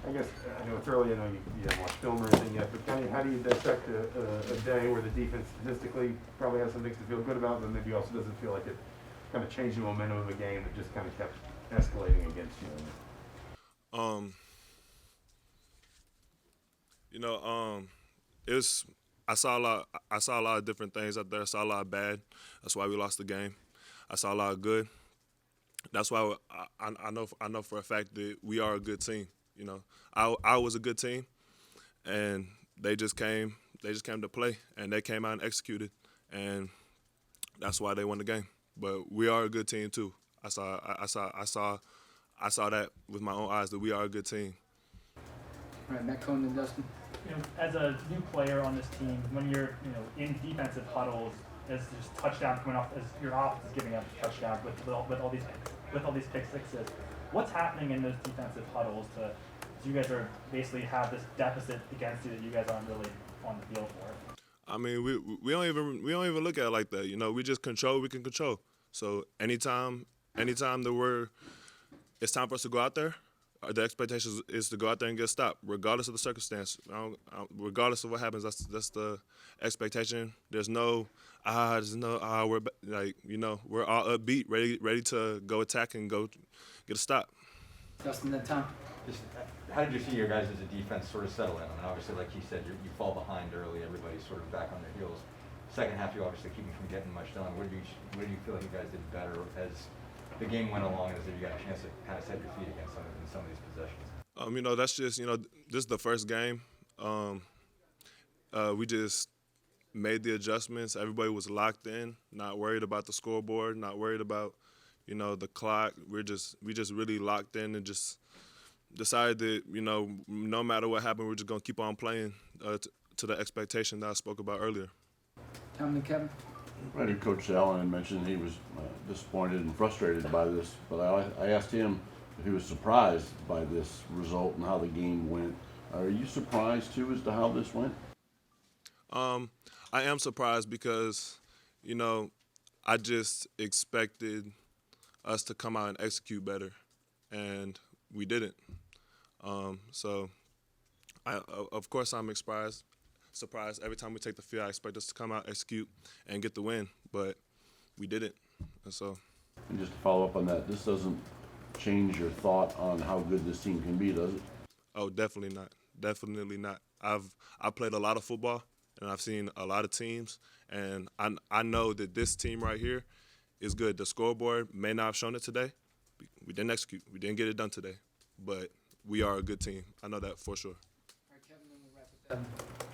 I guess, I know it's early, I know you haven't watched film or anything yet, but kind of how do you dissect a day where the defense statistically probably has some things to feel good about, but maybe also doesn't feel like it kind of changed the momentum of a game that just kind of kept escalating against you? Um, you know, it's I saw a lot. I saw a lot of different things out there. I saw a lot of bad. That's why we lost the game. I saw a lot of good. That's why I know for a fact that we are a good team. You know, I was a good team, and they just came to play, and they came out and executed, and that's why they won the game. But we are a good team too. I saw that with my own eyes that we are a good team. All right, Matt Cohen and Dustin. As a new player on this team, when you're, in defensive huddles, as there's touchdown coming off, as your offense is giving up touchdowns with all these pick sixes, what's happening in those defensive huddles so you guys are basically have this deficit against you that you guys aren't really on the field for? I mean, we don't even look at it like that. You know, we just control. We can control. So anytime that it's time for us to go out there. The expectation is to go out there and get stopped, regardless of the circumstance. Regardless of what happens, that's the expectation. There's no we're we're all upbeat, ready to go attack and go get a stop. Dustin, that time. Just how did you see your guys as a defense sort of settle in? I mean, obviously, like you said, you fall behind early. Everybody's sort of back on their heels. Second half, you obviously keep them from getting much done. Where do you feel like you guys did better as the game went along, as if you got a chance to kind of set your feet against some of these possessions? That's just this is the first game. We just made the adjustments. Everybody was locked in, not worried about the scoreboard, not worried about the clock. We just really locked in and just decided that no matter what happened, we're just gonna keep on playing to the expectation that I spoke about earlier. Tom and Kevin. Ryder Coach Allen mentioned he was disappointed and frustrated by this, but I asked him if he was surprised by this result and how the game went. Are you surprised too as to how this went? I am surprised because, I just expected us to come out and execute better, and we didn't. Of course I'm surprised. Every time we take the field, I expect us to come out, execute, and get the win, but we didn't. And just to follow up on that, this doesn't change your thought on how good this team can be, does it? Oh, definitely not. Definitely not. I've played a lot of football, and I've seen a lot of teams, and I know that this team right here is good. The scoreboard may not have shown it today. We didn't execute. We didn't get it done today, but we are a good team. I know that for sure. All right, Kevin, then we'll wrap it up.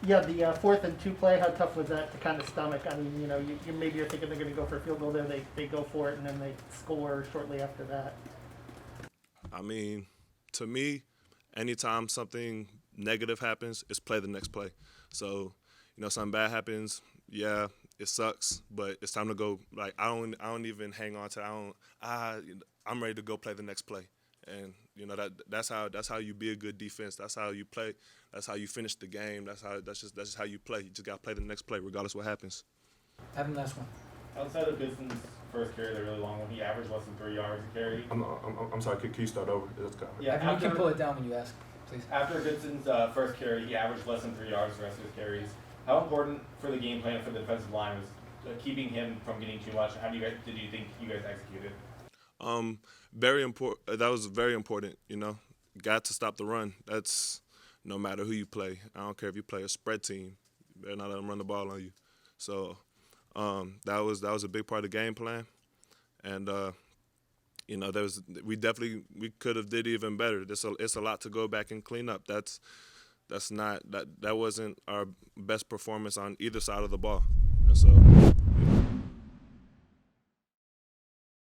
Yeah, the 4th and 2 play, how tough was that to kind of stomach? I mean, you maybe you're thinking they're going to go for a field goal there. They go for it, and then they score shortly after that. I mean, to me, anytime something negative happens, it's play the next play. So, something bad happens, yeah, it sucks, but it's time to go. Like I don't even hang on to. I'm ready to go play the next play. And that's how you be a good defense. That's how you play. That's how you finish the game. That's just how you play. You just gotta play the next play, regardless of what happens. Have the last one. Outside of Goodson's first carry, the really long one, he averaged less than 3 yards a carry. I'm sorry, can you start over? Yeah, you can pull it down when you ask, please. After Goodson's first carry, he averaged less than 3 yards the rest of his carries. How important for the game plan for the defensive line was keeping him from getting too much? How did you think you guys executed? Very important. That was very important. Got to stop the run. That's no matter who you play. I don't care if you play a spread team. You better not let them run the ball on you. So that was a big part of the game plan, and we could have did even better. It's a lot to go back and clean up. That wasn't our best performance on either side of the ball, and so